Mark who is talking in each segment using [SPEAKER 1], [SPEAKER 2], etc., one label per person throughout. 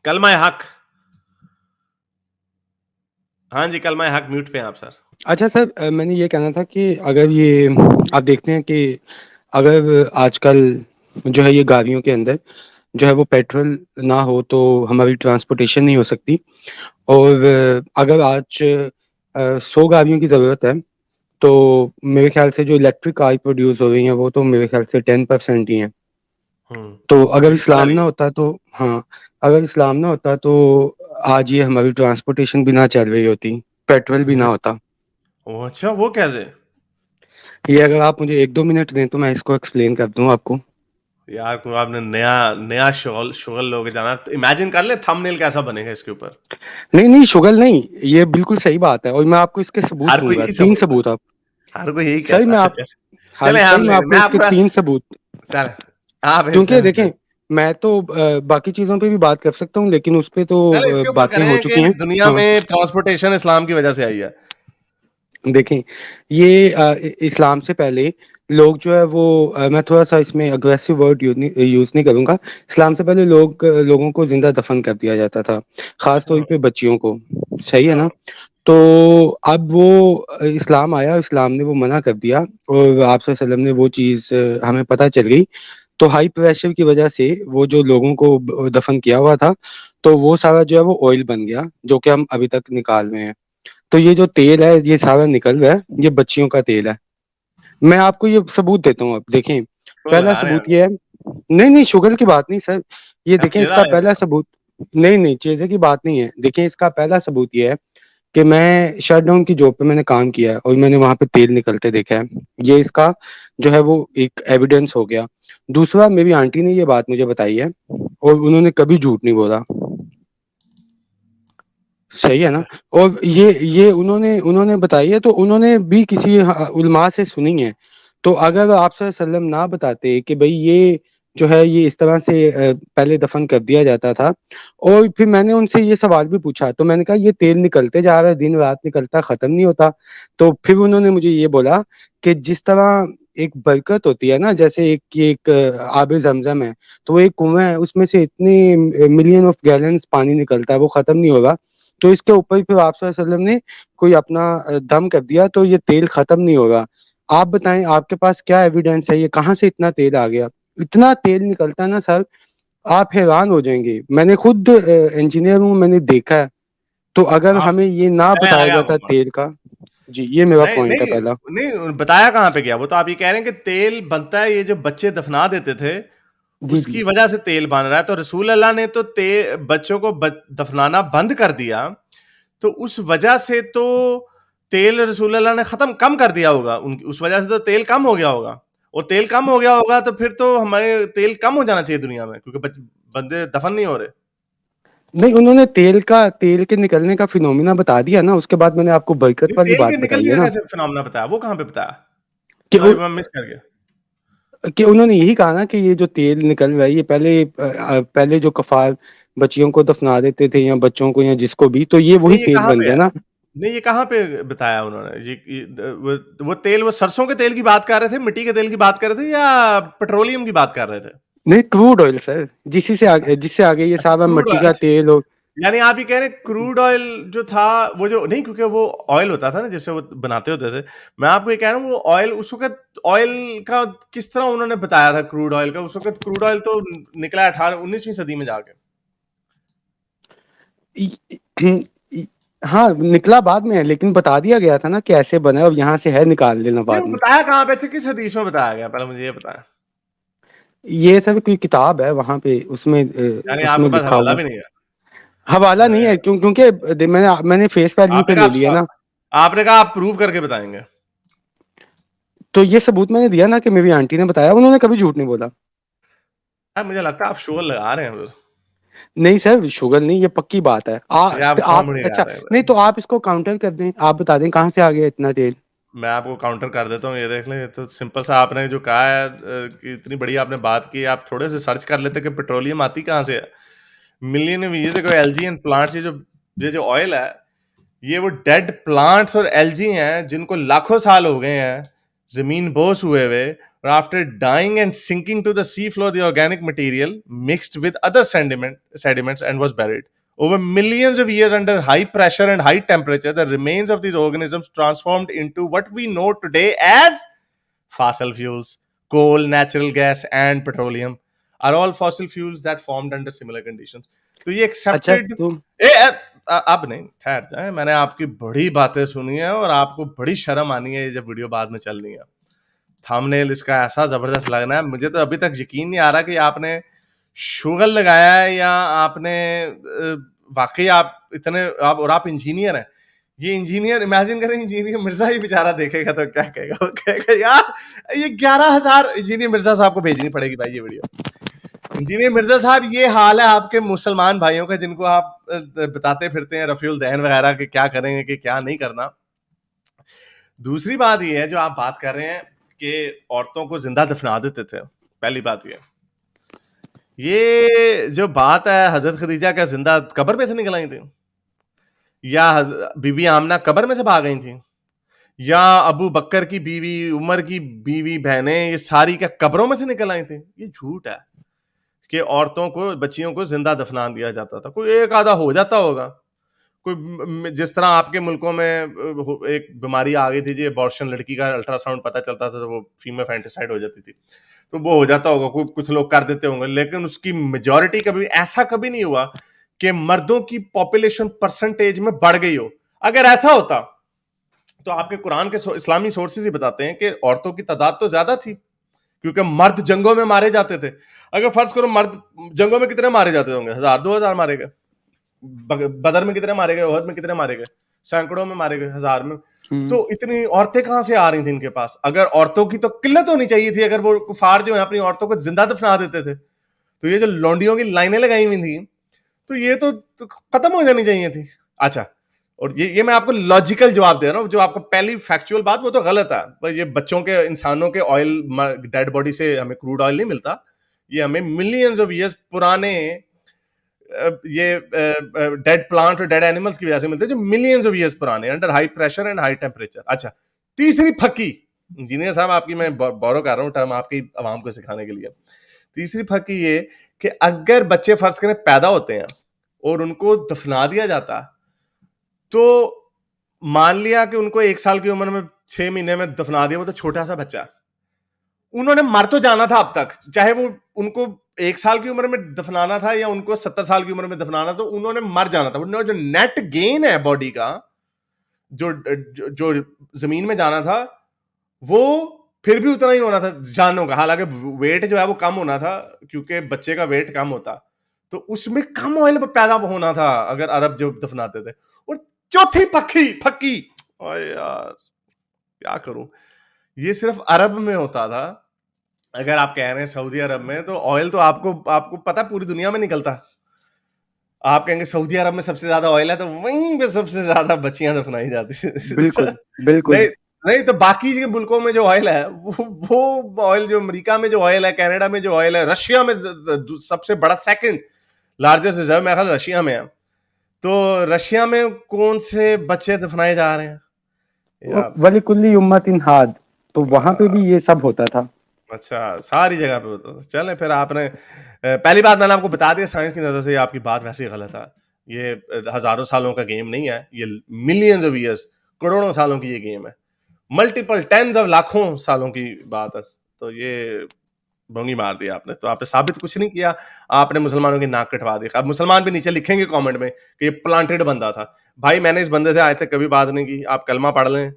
[SPEAKER 1] कलमा हक। हाँ जी, कलमा हक म्यूट पे हैं आप सर।
[SPEAKER 2] अच्छा सर, मैंने ये कहना था कि अगर ये आप देखते हैं कि अगर आजकल जो है ये गाड़ियों के अंदर जो है वो पेट्रोल ना हो तो हमारी ट्रांसपोर्टेशन नहीं हो सकती। और अगर आज 100 गाड़ियों की ज़रूरत है, तो मेरे ख़्याल से जो इलेक्ट्रिक कार प्रोड्यूस हो रही हैं, वो तो मेरे ख़्याल से 10% ही हैं। तो अगर
[SPEAKER 1] बिल्कुल
[SPEAKER 2] इस्लाम ना
[SPEAKER 1] अभी।
[SPEAKER 2] होता तो हाँ, अगर इस्लाम ना होता तो आज ये हमारी ट्रांसपोर्टेशन भी ना चल रही होती, पेट्रोल भी ना होता।
[SPEAKER 1] ओह अच्छा, वो कैसे?
[SPEAKER 2] ये अगर आप मुझे 1-2 मिनट दें तो मैं इसको एक्सप्लेन कर दूँ आपको।
[SPEAKER 1] यार को आपने नया नया शुगल शुगल लोगे जाना, तो इमेजिन कर ले थंबनेल कैसा बनेगा इसके ऊपर।
[SPEAKER 2] नहीं, नहीं शुगल नहीं, ये बिल्कुल सही बात है और मैं आपको इसके सबूत
[SPEAKER 1] हर कोई
[SPEAKER 2] दूँगा,
[SPEAKER 1] यही
[SPEAKER 2] 3
[SPEAKER 1] समझता है,
[SPEAKER 2] सबूत आप
[SPEAKER 1] हर कोई यही
[SPEAKER 2] सही
[SPEAKER 1] कहता
[SPEAKER 2] में
[SPEAKER 1] है।
[SPEAKER 2] आप
[SPEAKER 1] चल
[SPEAKER 2] हाँ,
[SPEAKER 1] चले
[SPEAKER 2] सही
[SPEAKER 1] हम
[SPEAKER 2] में
[SPEAKER 1] ले
[SPEAKER 2] आपको
[SPEAKER 1] मैं
[SPEAKER 2] इसके
[SPEAKER 1] आपका
[SPEAKER 2] 3 सबूत
[SPEAKER 1] चल आप
[SPEAKER 2] क्योंकि देखें, मैं तो बाकी चीज़ों पे भी बात कर सकता हूँ, लेकिन उस पे तो
[SPEAKER 1] चल इसके ऊपर
[SPEAKER 2] बातें हो
[SPEAKER 1] करें कि
[SPEAKER 2] चुकी हैं।
[SPEAKER 1] दुनिया
[SPEAKER 2] हाँ,
[SPEAKER 1] में ट्रांसपोर्टेशन इस्लाम की वजह से आई है।
[SPEAKER 2] देखें, ये इस्लाम से पहले लोग जो है वो मैं थोड़ा-सा इसमें अग्रेसिव वर्ड यूज़ नहीं करूँगा। इस्लाम से पहले लोगों को ज़िंदा दफ़न कर दिया जाता था, ख़ास
[SPEAKER 1] अच्छा
[SPEAKER 2] तौर पे बच्चियों को, सही है
[SPEAKER 1] अच्छा।
[SPEAKER 2] ना? तो अब वो इस्लाम आया, इस्लाम ने वो मना कर दिया और आप सल्लल्लाहु अलैहि वसल्लम ने वो चीज़ हमें पता चल गई, तो हाई प्रेशर की वजह से वो जो लोगों को दफ़न किया हुआ था, तो वो सारा जो है वो ऑयल बन गया, जो कि हम अभी तक निकाल रहे हैं। तो ये जो तेल है, ये सारा निकल रहा है, ये बच्चियों का तेल है। मैं आपको ये सबूत देता हूँ अब, देखें,
[SPEAKER 1] तो
[SPEAKER 2] पहला
[SPEAKER 1] लगा रहे
[SPEAKER 2] सबूत
[SPEAKER 1] हैं
[SPEAKER 2] ये है नहीं, नहीं शुगर की बात नहीं सर, ये
[SPEAKER 1] अब
[SPEAKER 2] देखें
[SPEAKER 1] चेहरा
[SPEAKER 2] इसका
[SPEAKER 1] है
[SPEAKER 2] पहला
[SPEAKER 1] मेरा।
[SPEAKER 2] सबूत नहीं, नहीं चीज़ें की बात नहीं है। देखिए इसका पहला सबूत ये है कि मैं शटडाउन की जॉब पे मैंने काम किया है और मैंने वहाँ पे तेल निकलते देखा है। ये इसका जो है वो एक एविडेंस हो गया। दूसरा मेरी आंटी ने ये बात मुझे बताई है और उन्होंने कभी झूठ नहीं बोला। सही है ना?
[SPEAKER 1] सही।
[SPEAKER 2] और ये उन्होंने उन्होंने बताई है तो उन्होंने भी किसी उलमा से सुनी है। तो अगर आप सल्लल्लाहु अलैहि वसल्लम ना बताते कि भई ये जो है ये इस तरह से पहले दफ़न कर दिया जाता था और फिर मैंने उनसे ये सवाल भी पूछा, तो मैंने कहा ये तेल निकलते जा रहा है, दिन-रात निकलता ख़त्म नहीं होता। तो फिर उन्होंने मुझे ये बोला कि जिस तरह एक बरकत होती है ना, जैसे एक आब ज़मज़म है, तो वो एक कुआँ है, उसमें से इतने मिलियन ऑफ गैलन्स पानी निकलता है, वो ख़त्म नहीं होगा। तो इसके ऊपर फिर आप सल्लल्लाहु अलैहि वसल्लम ने कोई अपना दम कर दिया तो ये तेल खत्म नहीं होगा। आप बताएँ आपके पास क्या एविडेंस है, ये कहाँ से इतना तेल आ गया? इतना तेल निकलता है ना सर, आप हैरान हो जाएँगे। मैंने खुद इंजीनियर हूँ, मैंने देखा है। तो अगर
[SPEAKER 1] आप
[SPEAKER 2] हमें ये ना
[SPEAKER 1] बताया
[SPEAKER 2] बताया
[SPEAKER 1] गया
[SPEAKER 2] जाता
[SPEAKER 1] कौन?
[SPEAKER 2] तेल का जी, ये मेरा
[SPEAKER 1] नहीं
[SPEAKER 2] पॉइंट है
[SPEAKER 1] नहीं
[SPEAKER 2] पहला।
[SPEAKER 1] नहीं, बताया कहाँ पे गया? वो तो आप ये कह रहे हैं कि तेल बनता है, ये जो बच्चे दफना देते थे,
[SPEAKER 2] जी, जी।
[SPEAKER 1] उसकी वजह से तेल बन रहा है। तो रसूल अल्लाह ने तो बच्चों को दफनाना बंद कर दिया, तो उस वजह से तो तेल रसूल अल्लाह ने खत्म कम कर दिया होगा, उस वजह से तो तेल कम हो गया होगा। और तेल कम हो गया होगा तो फिर तो हमारे तेल कम हो जाना चाहिए दुनिया में, क्योंकि बंदे दफन नहीं हो रहे।
[SPEAKER 2] नहीं, उन्होंने तेल के निकलने का फिनोमिना बता दिया ना, उसके बाद मैंने आपको बरकत
[SPEAKER 1] नहीं,
[SPEAKER 2] वाली
[SPEAKER 1] तेल के
[SPEAKER 2] बात बताई
[SPEAKER 1] निकलने
[SPEAKER 2] है
[SPEAKER 1] का
[SPEAKER 2] ना,
[SPEAKER 1] कैसे फिनोमेना बताया? वो कहाँ पे बताया?
[SPEAKER 2] कि उ
[SPEAKER 1] सॉरी मैं मिस कर गया।
[SPEAKER 2] कि उन्होंने यही कहा ना कि ये जो तेल निकल रहा है ये पहले जो कफ़ार बच्चियों को दफना देते थे या बच्चों को या जिसको भी, तो ये वही
[SPEAKER 1] नहीं, ये
[SPEAKER 2] तेल
[SPEAKER 1] कहाँ
[SPEAKER 2] बन
[SPEAKER 1] पे
[SPEAKER 2] गया
[SPEAKER 1] है?
[SPEAKER 2] ना।
[SPEAKER 1] नहीं, ये कहाँ पे बताया उन्होंने? वो तेल, वो सरसों के तेल की बात कर रहे थे, मिट्टी के तेल की बात कर रहे थे, या पेट्रोलियम की बात कर रहे थे?
[SPEAKER 2] नहीं, क्रूड ऑयल सर, जिससे आगे ये
[SPEAKER 1] अच्छा
[SPEAKER 2] सारा
[SPEAKER 1] क्रूड
[SPEAKER 2] मिट्टी
[SPEAKER 1] ऑयल,
[SPEAKER 2] का
[SPEAKER 1] अच्छा।
[SPEAKER 2] तेल और
[SPEAKER 1] यानी आप ये कह रहे हैं क्रूड ऑयल जो था, वो जो नहीं, क्योंकि वो ऑयल होता था ना जिससे वो बनाते होते थे। मैं आपको ये कह रहा हूँ वो ऑयल उस वक़्त ऑयल का किस तरह उन्होंने बताया था क्रूड ऑयल का? उस वक़्त क्रूड ऑयल तो निकला 18 19वीं सदी में जाके।
[SPEAKER 2] इ इ हाँ, निकला बाद में है लेकिन बता दिया गया था ना कि ऐसे बना है और यहाँ से है निकाल लेना
[SPEAKER 1] नहीं,
[SPEAKER 2] बाद
[SPEAKER 1] वो
[SPEAKER 2] में।
[SPEAKER 1] बताया कहाँ पे थे? किस हदीस में बताया गया? पहले मुझे ये बताएँ।
[SPEAKER 2] ये सब कोई किताब है वहाँ पे
[SPEAKER 1] यानी
[SPEAKER 2] उसमें
[SPEAKER 1] आपके पास
[SPEAKER 2] लिखा
[SPEAKER 1] हवाला
[SPEAKER 2] हुआ है।
[SPEAKER 1] भी नहीं है?
[SPEAKER 2] हवाला नहीं
[SPEAKER 1] अरे!
[SPEAKER 2] है क्योंकि मैंने फेस वैल्यू
[SPEAKER 1] आपने
[SPEAKER 2] पे
[SPEAKER 1] कहा
[SPEAKER 2] ले लिया ना,
[SPEAKER 1] आपने कहा आप प्रूव करके बताएँगे।
[SPEAKER 2] तो ये सबूत मैंने दिया ना कि मेरी आंटी ने बताया, उन्होंने कभी झूठ नहीं बोला।
[SPEAKER 1] यार मुझे लगता है आप शोर लगा रहे हैं फिर।
[SPEAKER 2] नहीं सर, शुगर नहीं, ये पक्की बात है।
[SPEAKER 1] ये आप
[SPEAKER 2] आप
[SPEAKER 1] कॉमेडी
[SPEAKER 2] अच्छा
[SPEAKER 1] कर रहे
[SPEAKER 2] नहीं
[SPEAKER 1] हैं।
[SPEAKER 2] तो आप इसको काउंटर कर दें, आप बता दें कहाँ से आ गया इतना तेल?
[SPEAKER 1] मैं आपको काउंटर कर देता हूँ, ये देख लें। ये तो सिंपल सा आपने जो कहा है, कि इतनी बड़ी आपने बात की, आप थोड़े से सर्च कर लेते कि पेट्रोलियम आती कहाँ से है। Million of years ago algaean plants, ये जो ऑयल है, ये वो डेड प्लांट्स और एल्जी हैं जिनको लाखों साल हो गए हैं जमीन बोस हुए हुए, After dying and sinking to the seafloor, the organic material mixed with other sediments and was buried. Over millions of years under high pressure and high temperature, the remains of these organisms transformed into what we know today as fossil fuels. Coal, natural gas, and petroleum are all fossil fuels that formed under similar conditions. तो ये
[SPEAKER 2] अच्छा
[SPEAKER 1] accepted
[SPEAKER 2] तो
[SPEAKER 1] अब नहीं, ठहर जाए, मैंने आपकी बड़ी बातें सुनी है और आपको बड़ी शर्म आनी है ये जब वीडियो बाद में चलनी है। थंबनेल इसका ऐसा जबरदस्त लग रहा है, मुझे तो अभी तक यकीन नहीं आ रहा कि आपने शुगर लगाया है या आपने वाकई आप इतने आप इंजीनियर हैं। ये इंजीनियर इमेजिन करें, इंजीनियर मिर्जा ही बेचारा देखेगा तो क्या कहेगा, वो कहेगा यार ये 11,000 इंजीनियर मिर्जा साहब को भेजनी पड़ेगी भाई ये वीडियो। इंजीनियर मिर्जा साहब ये हाल है आपके मुसलमान भाइयों का जिनको आप बताते फिरते हैं रफीउल दहन वगैरह कि क्या करेंगे कि क्या नहीं करना। दूसरी बात ये है जो आप बात कर रहे हैं कि औरतों को जिंदा दफना देते थे, पहली बात ये जो बात है हजरत खदीजा का जिंदा कब्र में से निकल आई थी, या बीबी आमना कब्र में से भाग गई थी, या अबू बकर की बीवी, उमर की बीवी बहनें ये सारी क्या कब्रों में से निकल आई थी? ये झूठ है कि औरतों को, बच्चियों को जिंदा दफना दिया जाता था। कोई एक आधा हो जाता होगा, कोई जिस तरह आपके मुल्कों में एक बीमारी आ गई थी जी अबॉर्शन, लड़की का अल्ट्रासाउंड पता चलता था तो वो फीमेल फैंटिसाइड हो जाती थी, तो वो हो जाता होगा, कुछ लोग कर देते होंगे, लेकिन उसकी मेजॉरिटी कभी ऐसा कभी नहीं हुआ कि मर्दों की पॉपुलेशन परसेंटेज में बढ़ गई हो। अगर ऐसा होता तो आपके कुरान के इस्लामी सोर्सेज ही बताते हैं कि औरतों की तादाद तो ज्यादा थी क्योंकि मर्द जंगों में मारे जाते थे। अगर फर्ज करो मर्द जंगों में कितने मारे जाते होंगे, 1000 2000 मारे गए। बदर में कितने मारे गए, ओहद में कितने मारे गए, सैकड़ों में मारे गए, 1000 में। तो इतनी औरतें कहां से आ रही थी इनके पास? अगर औरतों की तो किल्लत होनी चाहिए थी, अगर वो कुफार जो है अपनी औरतों को जिंदा दफना देते थे, तो ये जो लौंडियों की लाइनें लगाई हुई थी तो ये तो खत्म हो जानी चाहिए थी। अच्छा, और ये मैं आपको लॉजिकल जवाब दे रहा हूं, जो आपको पहली फैक्चुअल बात वो तो गलत है, पर ये बच्चों के, इंसानों के ऑयल, डेड बॉडी से हमें क्रूड ऑयल नहीं मिलता, ये हमें मिलियंस ऑफ ईयर्स पुराने ये डेड प्लांट और डेड एनिमल्स की वजह से मिलते हैं, जो मिलियंस ऑफ ईयर्स पुराने, under high pressure and high temperature. अच्छा, तीसरी फकी, इंजीनियर साहब आपकी मैं बोरो कर रहा हूं टर्म आपकी आवाम को सिखाने के लिए। तीसरी फकी ये कि अगर बच्चे फर्ज करें पैदा होते हैं और उनको दफना दिया जाता, तो मान लिया कि उनको 1 साल की उम्र में 6 महीने में दफना दिया, वो तो छोटा सा बच्चा, उन्होंने मर तो जाना था अब तक, चाहे वो उनको 1 साल की उम्र में दफनाना था या उनको 70 साल की उम्र में दफनाना, तो उन्होंने मर जाना था। जो नेट गेन है बॉडी का, जो जमीन में जाना था, वो फिर भी उतना ही होना था जानों का, हालांकि वेट जो है वो कम होना था क्योंकि बच्चे का वेट कम होता, तो उसमें कम ऑयल पैदा होना था अगर अरब जो दफनाते थे। और चौथी फक्की यार क्या करूं, ये सिर्फ अरब में होता था। अगर आप कह रहे हैं सऊदी अरब में, तो ऑयल तो आपको पता पूरी दुनिया में निकलता। आप कहेंगे सऊदी अरब में सबसे ज्यादा ऑयल है, तो वहीं पे सबसे ज्यादा बच्चियां दफनाई जाती
[SPEAKER 2] बिल्कुल बिल्कुल
[SPEAKER 1] नहीं नहीं, तो बाकी के मुल्कों में जो ऑयल है वो ऑयल, जो अमेरिका में जो ऑयल है, कनाडा में जो ऑयल है, रशिया में सबसे बड़ा सेकंड लार्जेस्ट रिजर्व मेरा ख्याल रशिया में है, तो रशिया में कौन से बच्चे दफनाए जा रहे हैं?
[SPEAKER 2] वलिकुल्ली उम्मतिन हाद, तो वहां पे भी ये सब होता था।
[SPEAKER 1] अच्छा, सारी जगह पे होता था। चलें, फिर आपने पहली बात मैंने आपको बता दिया, साइंस की नजर से आपकी बात वैसे ही गलत है। ये हजारों सालों का गेम नहीं है, ये मिलियंस ऑफ ईयर्स, करोड़ों सालों की ये गेम है, मल्टीपल टेंस ऑफ लाखों सालों की बात है। तो ये भोंगी मार दिया आपने, तो आपने साबित कुछ नहीं किया, आपने मुसलमानों की नाक कटवा दी। अब मुसलमान भी नीचे लिखेंगे कमेंट में कि ये प्लांटेड बंदा था। भाई मैंने इस बंदे से आज तक कभी बात नहीं की, आप कलमा पढ़ लें,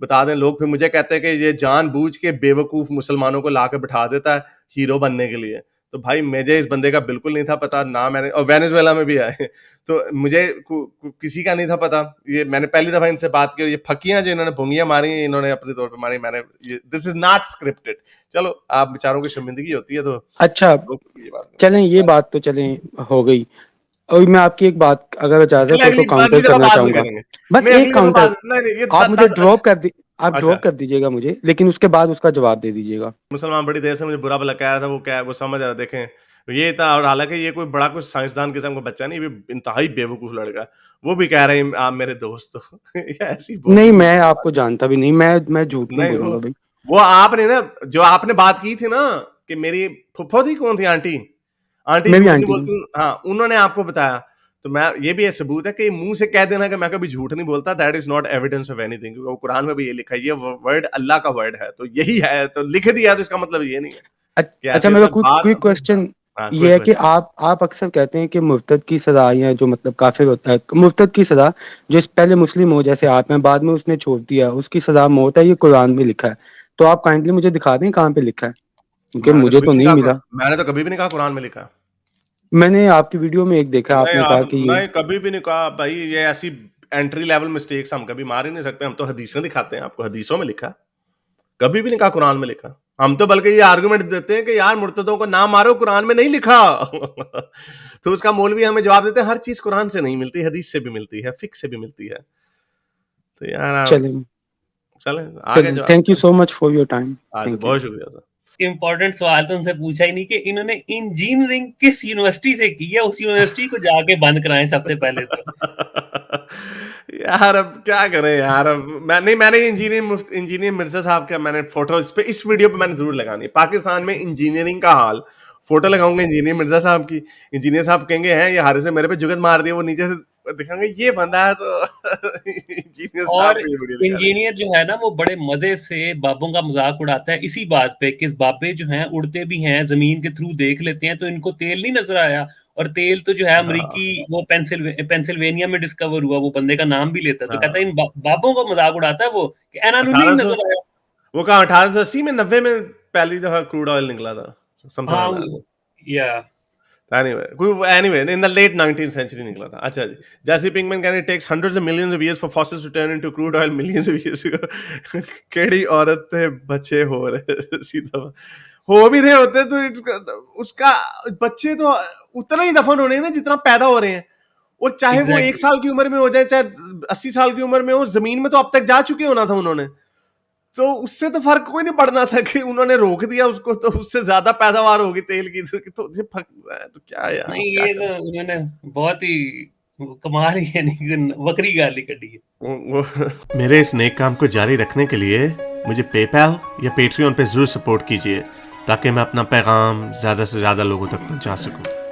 [SPEAKER 1] बता दें। लोग फिर मुझे कहते हैं कि ये जानबूझ के बेवकूफ मुसलमानों को लाकर बिठा देता है हीरो बनने के लिए। तो भाई मुझे इस बंदे का बिल्कुल नहीं था पता ना, मैंने, और वेनेजुएला में भी आए तो मुझे किसी का नहीं था पता। ये मैंने पहली दफा इनसे बात की, ये फकियां जो इन्होंने भुंगियां मारी, इन्होंने अपने तौर पे मारी, मैंने, दिस इज नॉट स्क्रिप्टेड। चलो, आप बेचारों की शर्मिंदगी होती है तो
[SPEAKER 2] अच्छा चलें, ये बात तो चलें हो गई, और मैं आपकी एक बात अगर इजाजत हो तो काउंटर करना चाहूंगा। बस एक काउंटर, आप मुझे ड्रॉप कर दी, आप ड्रॉप कर दीजिएगा मुझे, लेकिन उसके बाद उसका जवाब दे दीजिएगा।
[SPEAKER 1] मुसलमान बड़ी देर से मुझे बुरा भला कह रहा था, वो क्या वो समझ रहा, देखें ये था, और हालांकि ये कोई बड़ा कुछ साइंसदान किस्म का बच्चा नहीं, ये भी इंतहाई बेवकूफ लड़का, वो भी कह रहे हैं आप मेरे दोस्त हो ऐसी
[SPEAKER 2] नहीं, मैं आपको जानता भी नहीं, मैं झूठ नहीं बोलूंगा भाई।
[SPEAKER 1] वो आपने ना, जो आपने बात की थी ना कि मेरी फुफ्फो थी, कौन थी, आंटी
[SPEAKER 2] मेरी
[SPEAKER 1] झूठ नहीं
[SPEAKER 2] आंटी हैं।
[SPEAKER 1] बोलती, हाँ, उन्होंने आपको बताया। तो मैं, ये भी एक सबूत है कि मुंह से कह देना कि मैं कभी झूठ नहीं बोलता, that is not evidence of anything, क्योंकि कुरान में भी ये लिखा है, ये वर्ड अल्लाह का वर्ड है, तो यही है, तो लिख दिया, तो इसका मतलब ये नहीं है कि
[SPEAKER 2] अच्छा,
[SPEAKER 1] ऐसे
[SPEAKER 2] मेरा
[SPEAKER 1] होता है।
[SPEAKER 2] क्विक क्वेश्चन
[SPEAKER 1] हाँ,
[SPEAKER 2] ये
[SPEAKER 1] क्विक
[SPEAKER 2] है कि
[SPEAKER 1] क्वेश्चन।
[SPEAKER 2] आप अक्सर कहते हैं कि मुर्तद की सजा, या जो मतलब काफिर होता है, मुर्तद की सजा, जो इस पहले मुस्लिम हो जैसे आप हैं, बाद में उसने छोड़ दिया, उसकी सजा मौत है, ये कुरान में लिखा है। तो आप काइंडली मुझे दिखा दें कहाँ पे लिखा है, क्योंकि मुझे तो नहीं मिला।
[SPEAKER 1] मैंने तो कभी भी नहीं कहा कुरान में लिखा है।
[SPEAKER 2] मैंने आपकी वीडियो में एक देखा,
[SPEAKER 1] नहीं,
[SPEAKER 2] आपने
[SPEAKER 1] आप
[SPEAKER 2] कहा कि ये
[SPEAKER 1] नहीं, कभी भी नहीं कहा भाई, ये ऐसी एंट्री लेवल मिस्टेक्स हम कभी मार ही नहीं सकते, हम तो हदीसें दिखाते हैं आपको, हदीसों में लिखा, कभी भी नहीं कहा कुरान में लिखा। हम तो बल्कि ये आर्गुमेंट देते हैं कि यार मुर्तदों को ना मारो, कुरान में नहीं लिखा। तो उसका मौलवी हमें जवाब देते हैं, हर चीज कुरान से नहीं मिलती, हदीस से भी मिलती है, फिक्स से भी मिलती है। तो यार आप
[SPEAKER 2] चलें
[SPEAKER 1] चलें आगे
[SPEAKER 2] चलें,
[SPEAKER 1] जवाब
[SPEAKER 2] थैंक यू
[SPEAKER 1] दें।
[SPEAKER 2] So much for your time.
[SPEAKER 1] आज
[SPEAKER 2] थैंक यू।
[SPEAKER 1] बहुत शुक्रिया सर।
[SPEAKER 3] इम्पोर्टेंट सवाल तो उनसे पूछा ही नहीं कि इन्होंने इंजीनियरिंग किस यूनिवर्सिटी से की है, उस यूनिवर्सिटी को जाके बंद कराएं सबसे पहले तो।
[SPEAKER 1] यार अब क्या करें यार, अब मैंने इंजीनियर मिर्जा साहब का मैंने फोटो इस वीडियो पे मैंने जरूर लगानी है। पाकिस्तान में इंजीनियरिंग का हाल, फोटो लगाऊंगा इंजीनियर मिर्जा साहब की, इंजीनियर साहब कहेंगे हैं ये हारे से मेरे पे जुगत मार दिया, वो नीचे से दिखाएंगे ये बंदा है, तो इंजीनियर साहब
[SPEAKER 3] और
[SPEAKER 1] पे ये वीडियो लगा देंगे।
[SPEAKER 3] इंजीनियर जो है ना, वो बड़े मजे से बाबों का मजाक उड़ाता है इसी बात पे कि बाबे जो हैं उड़ते भी हैं, जमीन के थ्रू देख लेते हैं, तो इनको तेल नहीं नजर आया। और तेल तो जो है अमरीकी, वो पेंसिल्वेनिया में डिस्कवर हुआ, वो बंदे का नाम भी लेता है, तो कहता है इन बाबों को मजाक उड़ाता है वो कि एनानु नहीं
[SPEAKER 1] 1800
[SPEAKER 3] नजर आया।
[SPEAKER 1] वो कहा 1880 में 90 में पहली दफा क्रूड ऑयल निकला था, समथिंग
[SPEAKER 3] हाँ,
[SPEAKER 1] लाइक दैट।
[SPEAKER 3] या
[SPEAKER 1] Anyway, in the late 19th century निकला था। अच्छा जी, Jesse Pinkman कहने it takes hundreds of millions of years for fossils to turn into crude oil millions of years ago। केड़ी औरत थे बच्चे हो रहे सीधा हो भी रहे होते तो उसका बच्चे तो उतना ही दफन होने हैं ना जितना पैदा हो रहे हैं, और चाहे वो 1
[SPEAKER 3] एग्जैक्टली।
[SPEAKER 1] साल की उम्र में हो जाए, चाहे 80 साल की उम्र में हो, जमीन में तो अब तक जा चुके होना था उन्होंने, तो उससे तो फर्क कोई नहीं पड़ना था कि उन्होंने रोक दिया उसको, तो उससे ज्यादा पैदावार होगी तेल की, तो ये तो क्या है यार,
[SPEAKER 3] नहीं,
[SPEAKER 1] क्या
[SPEAKER 3] ये
[SPEAKER 1] कर
[SPEAKER 3] तो उन्होंने बहुत ही कमाल ही है, नहीं वकरी गाली कटी है।
[SPEAKER 1] मेरे इस नेक काम को जारी रखने के लिए मुझे पेपैल या पेट्रियन पे जरूर सपोर्ट कीजिए, ताकि मैं अपना पैगाम ज्यादा से ज्यादा लोगों तक पहुंचा सकूं।